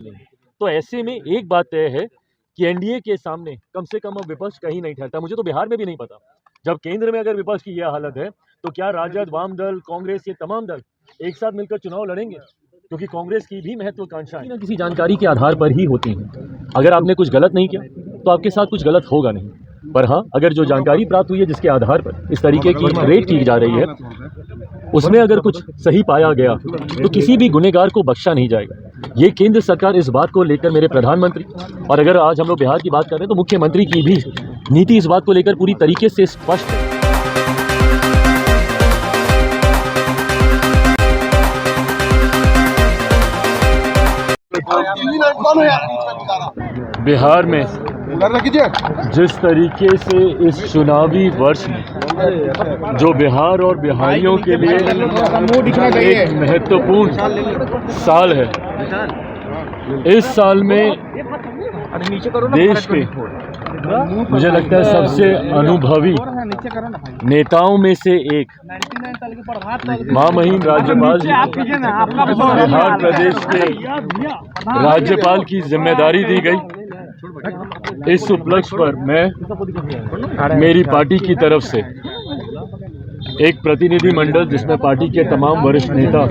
नहीं। तो ऐसे में एक बात तय है कि एनडीए के सामने कम से कम अब विपक्ष कहीं नहीं ठहरता। मुझे तो बिहार में भी नहीं पता, जब केंद्र में अगर विपक्ष की यह हालत है तो क्या राजद, वाम दल, कांग्रेस, ये तमाम दल एक साथ मिलकर चुनाव लड़ेंगे? क्योंकि कांग्रेस की भी महत्वाकांक्षाएं ना किसी जानकारी के आधार पर ही होती हैं। अगर आपने कुछ गलत नहीं किया तो आपके साथ कुछ गलत होगा नहीं, पर हाँ, अगर जो जानकारी प्राप्त हुई है जिसके आधार पर इस तरीके की रेड की जा रही है, उसमें अगर कुछ सही पाया गया तो किसी भी गुनहगार को बख्शा नहीं जाएगा। ये केंद्र सरकार इस बात को लेकर, मेरे प्रधानमंत्री, और अगर आज हम लोग बिहार की बात कर रहे हैं तो मुख्यमंत्री की भी नीति इस बात को लेकर पूरी तरीके से स्पष्ट है। बिहार में जिस तरीके से इस चुनावी वर्ष में जो बिहार और बिहारियों के लिए एक महत्वपूर्ण साल है, इस साल में देश के मुझे लगता है सबसे अनुभवी नेताओं में से एक महामहिम राज्यपाल जी को बिहार प्रदेश के राज्यपाल की जिम्मेदारी दी गई। इस उपलक्ष्य पर मैं मेरी पार्टी की तरफ से एक प्रतिनिधि मंडल, जिसमें पार्टी के तमाम वरिष्ठ नेता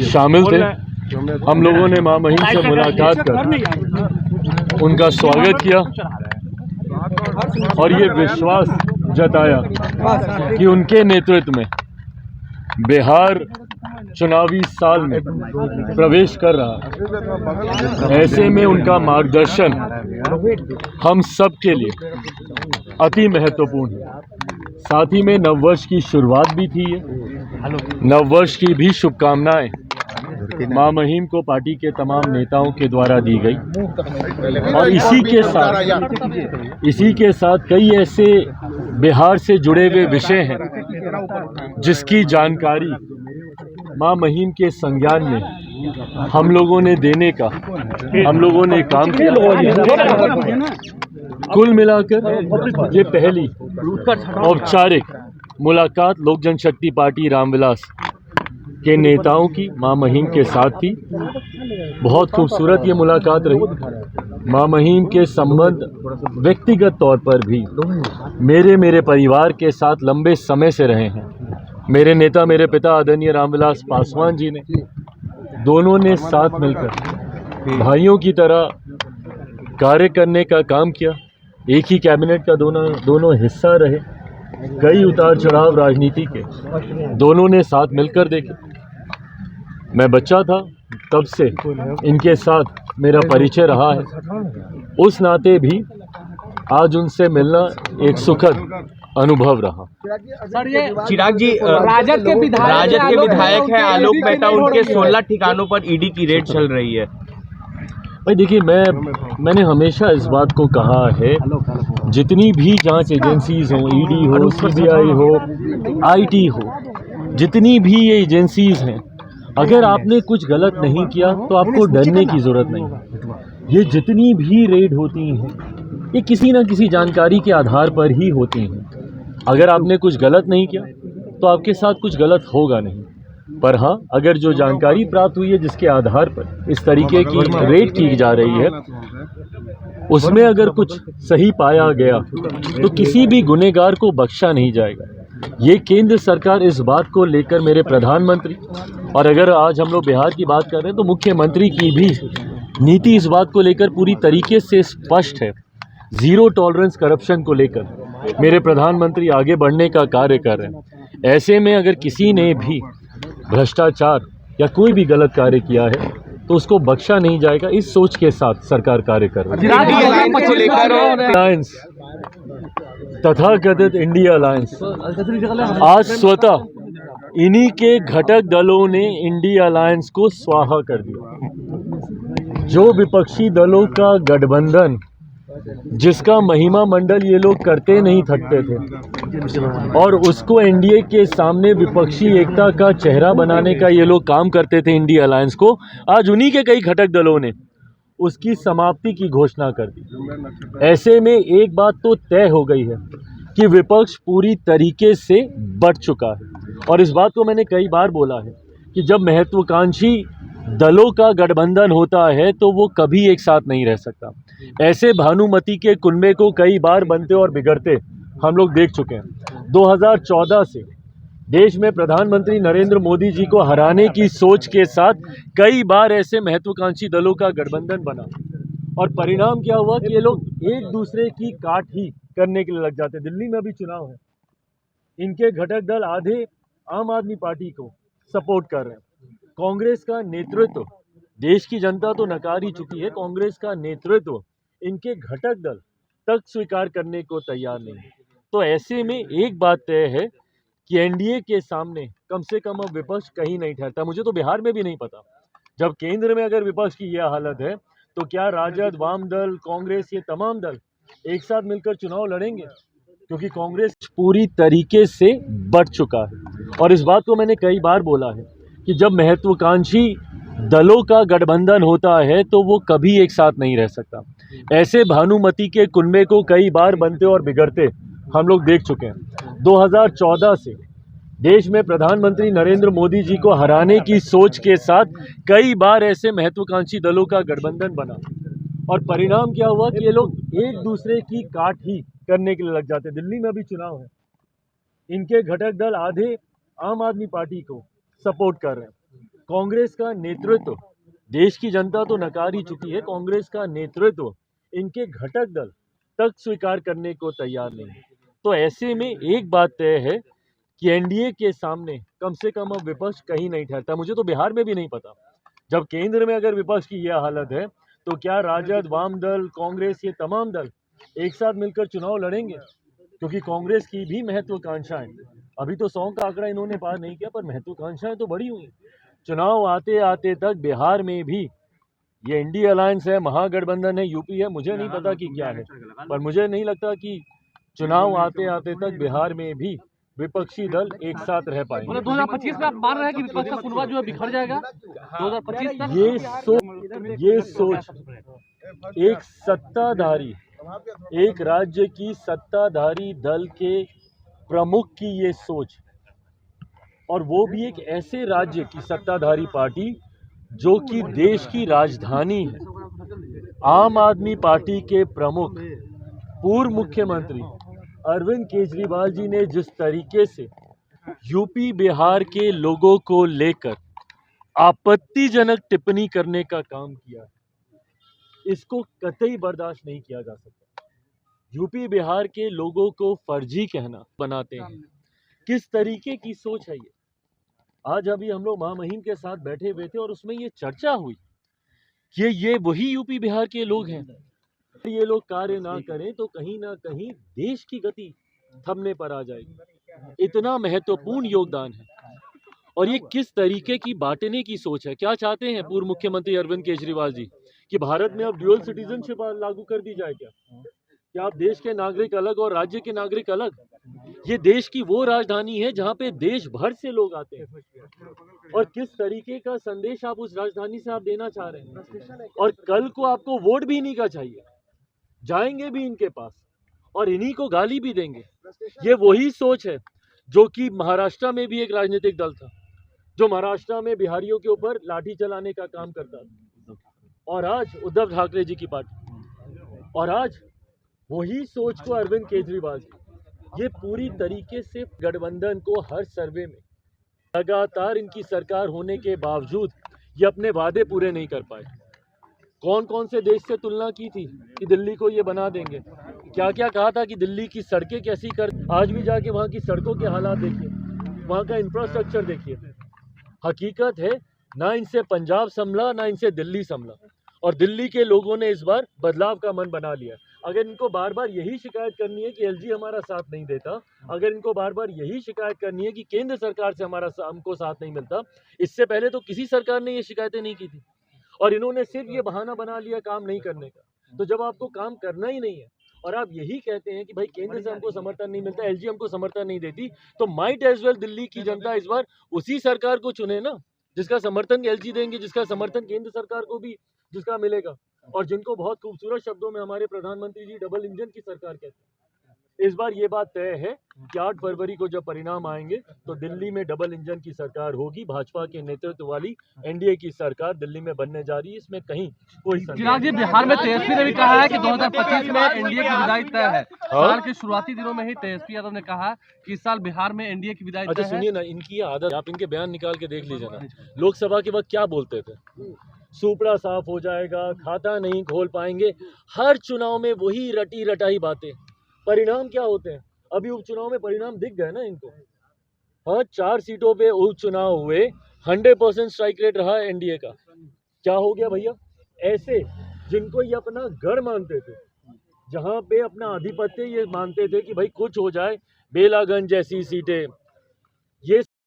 शामिल थे, हम लोगों ने महामहिम से मुलाकात कर उनका स्वागत किया और ये विश्वास जताया कि उनके नेतृत्व में बिहार चुनावी साल में प्रवेश कर रहा है। ऐसे में उनका मार्गदर्शन हम सब के लिए अति महत्वपूर्ण है। साथ ही में नववर्ष की शुरुआत भी थी। नववर्ष की भी शुभकामनाएं महामहिम को पार्टी के तमाम नेताओं के द्वारा दी गई और इसी के साथ कई ऐसे बिहार से जुड़े हुए विषय हैं जिसकी जानकारी महामहिम के संज्ञान में हम लोगों ने देने का हम लोगों ने काम किया। कुल मिलाकर ये पहली औपचारिक मुलाकात लोक जनशक्ति पार्टी रामविलास के नेताओं की महामहिम के साथ थी। बहुत खूबसूरत ये मुलाकात रही। महामहिम के संबंध व्यक्तिगत तौर पर भी मेरे परिवार के साथ लंबे समय से रहे हैं। मेरे नेता, मेरे पिता आदरणीय रामविलास पासवान जी ने, दोनों ने साथ मिलकर भाइयों की तरह कार्य करने का काम किया। एक ही कैबिनेट का दोनों हिस्सा रहे। कई उतार चढ़ाव राजनीति के दोनों ने साथ मिलकर देखे। मैं बच्चा था तब से इनके साथ मेरा परिचय रहा है। उस नाते भी आज उनसे मिलना एक सुखद अनुभव रहा। सर, ये चिराग जी राजद के विधायक हैं आलोक मेहता, उनके 16 ठिकानों पर ईडी की रेड चल रही है। भाई देखिए, मैंने हमेशा इस बात को कहा है, जितनी भी जांच एजेंसीज हों, ईडी हो, सीबीआई हो, आईटी हो, जितनी भी ये एजेंसीज हैं, अगर आपने कुछ गलत नहीं किया तो आपको डरने की ज़रूरत नहीं। ये जितनी भी रेड होती हैं, ये किसी न किसी जानकारी के आधार पर ही होती हैं। अगर आपने कुछ गलत नहीं किया तो आपके साथ कुछ गलत होगा नहीं, पर हाँ, अगर जो जानकारी प्राप्त हुई है जिसके आधार पर इस तरीके की रेड की जा रही है, उसमें अगर कुछ सही पाया गया तो किसी भी गुनहगार को बख्शा नहीं जाएगा। ये केंद्र सरकार इस बात को लेकर, मेरे प्रधानमंत्री, और अगर आज हम लोग बिहार की बात कर रहे हैं तो मुख्यमंत्री की भी नीति इस बात को लेकर पूरी तरीके से स्पष्ट है। ज़ीरो टॉलरेंस करप्शन को लेकर मेरे प्रधानमंत्री आगे बढ़ने का कार्य कर रहे हैं। ऐसे में अगर किसी ने भी भ्रष्टाचार या कोई भी गलत कार्य किया है तो उसको बख्शा नहीं जाएगा। इस सोच के साथ सरकार कार्य कर रही है। अलायंस, तथाकथित इंडिया अलायंस, आज स्वतः इन्हीं के घटक दलों ने इंडिया अलायंस को स्वाहा कर दिया। जो विपक्षी दलों का गठबंधन, जिसका महिमा मंडल ये लोग करते नहीं थकते थे और उसको एनडीए के सामने विपक्षी एकता का चेहरा बनाने का ये लोग काम करते थे, इंडिया अलायंस को, आज उन्हीं के कई घटक दलों ने उसकी समाप्ति की घोषणा कर दी। ऐसे में एक बात तो तय हो गई है कि विपक्ष पूरी तरीके से बढ़ चुका है। और इस बात को मैंने कई बार बोला है कि जब महत्वाकांक्षी दलों का गठबंधन होता है तो वो कभी एक साथ नहीं रह सकता। ऐसे भानुमति के कुनबे को कई बार बनते और बिगड़ते हम लोग देख चुके हैं। 2014 से देश में प्रधानमंत्री नरेंद्र मोदी जी को हराने की सोच के साथ कई बार ऐसे महत्वाकांक्षी दलों का गठबंधन बना और परिणाम क्या हुआ कि ये लोग एक दूसरे की काट ही करने के लिए लग जाते। दिल्ली में अभी चुनाव है, इनके घटक दल आधे आम आदमी पार्टी को सपोर्ट कर रहे हैं। कांग्रेस का नेतृत्व, देश की जनता तो नकार ही चुकी है, कांग्रेस का नेतृत्व इनके घटक दल तक स्वीकार करने को तैयार नहीं है। तो ऐसे में एक बात तय है कि एनडीए के सामने कम से कम अब विपक्ष कहीं नहीं ठहरता। मुझे तो बिहार में भी नहीं पता, जब केंद्र में अगर विपक्ष की यह हालत है तो क्या राजद, वाम दल, कांग्रेस, ये तमाम दल एक साथ मिलकर चुनाव लड़ेंगे? क्योंकि कांग्रेस पूरी तरीके से बढ़ चुका है। और इस बात को मैंने कई बार बोला है कि जब महत्वाकांक्षी दलों का गठबंधन होता है तो वो कभी एक साथ नहीं रह सकता। ऐसे भानुमति के कुनबे को कई बार बनते और बिगड़ते हम लोग देख चुके हैं। 2014 से देश में प्रधानमंत्री नरेंद्र मोदी जी को हराने की सोच के साथ कई बार ऐसे महत्वाकांक्षी दलों का गठबंधन बना और परिणाम क्या हुआ कि ये लोग एक दूसरे की काट ही करने के लिए लग जाते। दिल्ली में अभी चुनाव है, इनके घटक दल आधे आम आदमी पार्टी को सपोर्ट कर रहे हैं। कांग्रेस का नेतृत्व, देश की जनता तो नकार ही चुकी है, कांग्रेस का नेतृत्व इनके घटक दल तक स्वीकार करने को तैयार नहीं है। तो ऐसे में एक बात तय है कि एनडीए के सामने कम से कम अब विपक्ष कहीं नहीं ठहरता। मुझे तो बिहार में भी नहीं पता, जब केंद्र में अगर विपक्ष की यह हालत है तो क्या राजद, वाम दल, कांग्रेस, ये तमाम दल एक साथ मिलकर चुनाव लड़ेंगे? क्योंकि कांग्रेस की भी महत्वाकांक्षाएं, अभी तो 100 का आंकड़ा इन्होंने पार नहीं किया, पर महत्वाकांक्षाएं तो बड़ी हुई। चुनाव आते आते तक बिहार में भी ये इंडी अलायंस है, महागठबंधन है, यूपी है, मुझे नहीं पता कि क्या है, पर मुझे नहीं लगता कि चुनाव आते आते तक बिहार में भी विपक्षी दल एक साथ रह पाएंगे। 2025 में आप मान रहे हैं कि विपक्ष का कुनबा जो है बिखर जाएगा 2025 तक? ये सोच एक सत्ताधारी, एक राज्य की सत्ताधारी दल के प्रमुख की ये सोच, और वो भी एक ऐसे राज्य की सत्ताधारी पार्टी जो कि देश की राजधानी है। आम आदमी पार्टी के प्रमुख पूर्व मुख्यमंत्री अरविंद केजरीवाल जी ने जिस तरीके से यूपी बिहार के लोगों को लेकर आपत्तिजनक टिप्पणी करने का काम किया, इसको कतई बर्दाश्त नहीं किया जा सकता। यूपी बिहार के लोगों को फर्जी कहना बनाते हैं, किस तरीके की सोच है ये? आज अभी हम लोग महामहिम के साथ बैठे हुए थे और उसमें ये चर्चा हुई कि ये वही यूपी बिहार के लोग हैं, ये लोग कार्य ना करें तो कहीं ना कहीं देश की गति थमने पर आ जाएगी। इतना महत्वपूर्ण योगदान है। और ये किस तरीके की बांटने की सोच है? क्या चाहते हैं पूर्व मुख्यमंत्री अरविंद केजरीवाल जी कि भारत में अब ड्यूअल सिटीजनशिप लागू कर दी जाए? क्या आप देश के नागरिक अलग और राज्य के नागरिक अलग? ये देश की वो राजधानी है जहाँ पे देश भर से लोग आते हैं, और किस तरीके का संदेश आप उस राजधानी से आप देना चाह रहे हैं? और कल को आपको वोट भी इन्हीं का चाहिए, जाएंगे भी इनके पास और इन्हीं को गाली भी देंगे। ये वही सोच है जो कि महाराष्ट्र में भी एक राजनीतिक दल था, जो महाराष्ट्र में बिहारियों के ऊपर लाठी चलाने का काम करता था, और आज उद्धव ठाकरे जी की पार्टी, और आज वही सोच को अरविंद केजरीवाल जी, ये पूरी तरीके से गठबंधन को हर सर्वे में लगातार इनकी सरकार होने के बावजूद ये अपने वादे पूरे नहीं कर पाए। कौन कौन से देश से तुलना की थी कि दिल्ली को ये बना देंगे, क्या क्या कहा था कि दिल्ली की सड़कें कैसी कर, आज भी जाके वहाँ की सड़कों के हालात देखिए, वहाँ का इंफ्रास्ट्रक्चर देखिए। हकीकत है ना इनसे पंजाब संभला ना इनसे दिल्ली संभला, और दिल्ली के लोगों ने इस बार बदलाव का मन बना लिया। अगर इनको बार बार यही शिकायत करनी है कि एलजी हमारा साथ नहीं देता, अगर इनको बार बार यही शिकायत करनी है कि केंद्र सरकार से हमको साथ नहीं मिलता, इससे पहले तो किसी सरकार ने ये शिकायतें नहीं की थी, और इन्होंने सिर्फ ये बहाना बना लिया काम नहीं करने का। तो जब आपको काम करना ही नहीं है और आप यही कहते हैं कि भाई केंद्र से हमको समर्थन नहीं मिलता, एलजी हमको समर्थन नहीं देती, तो माइट एज वेल दिल्ली की जनता इस बार उसी सरकार को चुने ना, जिसका समर्थन एलजी देंगे, जिसका समर्थन केंद्र सरकार को भी जिसका मिलेगा, और जिनको बहुत खूबसूरत शब्दों में हमारे प्रधानमंत्री जी डबल इंजन की सरकार कहते हैं। इस बार ये बात तय है कि 8 फरवरी को जब परिणाम आएंगे तो दिल्ली में डबल इंजन की सरकार होगी, भाजपा के नेतृत्व वाली एनडीए की सरकार दिल्ली में बनने जा रही है, इसमें कहीं कोई संदेह चिराग जी, बिहार में तेजस्वी ने भी कहा है कि 2025 में एनडीए की विदाई तय है। साल के शुरुआती दिनों में ही तेजस्वी यादव ने कहा कि इस साल बिहार में एनडीए की विदाई अच्छा तय है। सुनिए ना, इनकी ये आदत, आप इनके बयान निकाल के देख लीजिए ना, लोकसभा के वक्त क्या बोलते थे, सुपड़ा साफ हो जाएगा, खाता नहीं खोल पाएंगे, हर चुनाव में वही रटी रटाई बातें। परिणाम क्या होते हैं? अभी उपचुनाव में परिणाम दिख गए ना इनको। हाँ, 4 सीटों पे उपचुनाव हुए, 100% स्ट्राइक रेट रहा एनडीए का। क्या हो गया भैया? ऐसे जिनको ये अपना गढ़ मानते थे, जहाँ पे अपना आधिपत्य ये मानते थे कि भाई कुछ हो जाए, बेलागंज जैसी सीटें,